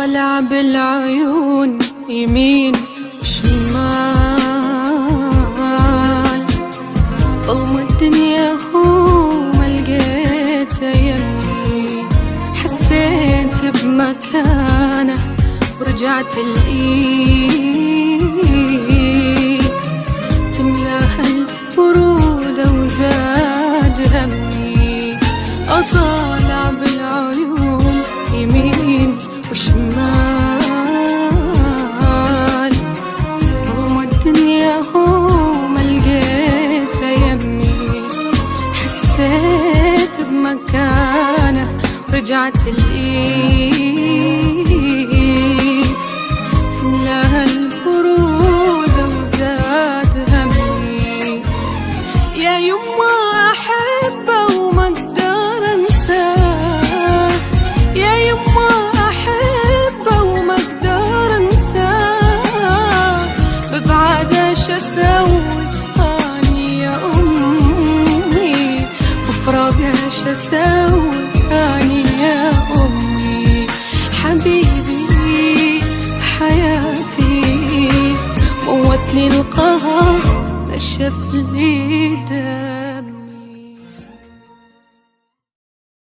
طالع بالعيون يمين وشمال، ظلم الدنيا هو ما لقيته يمي. حسيت بمكانه ورجعت الإيد تملاها البرودة وزاد همي. أطالع بالعيون يمين وشمال، ظلم الدنيا هو ما لقيته يمي. حسيت بمكانه ورجعت الإيد تملاها البرودة وزاد همي. يا يما أحبه وما أقدر أنساه، يا يما أحبه وما أقدر أنساه. ببعده شو أسوي أني يا أمي، بفراقه شو أسوي أني يا أمي. حبيبي حياتي موتني القهر نشف لي ده.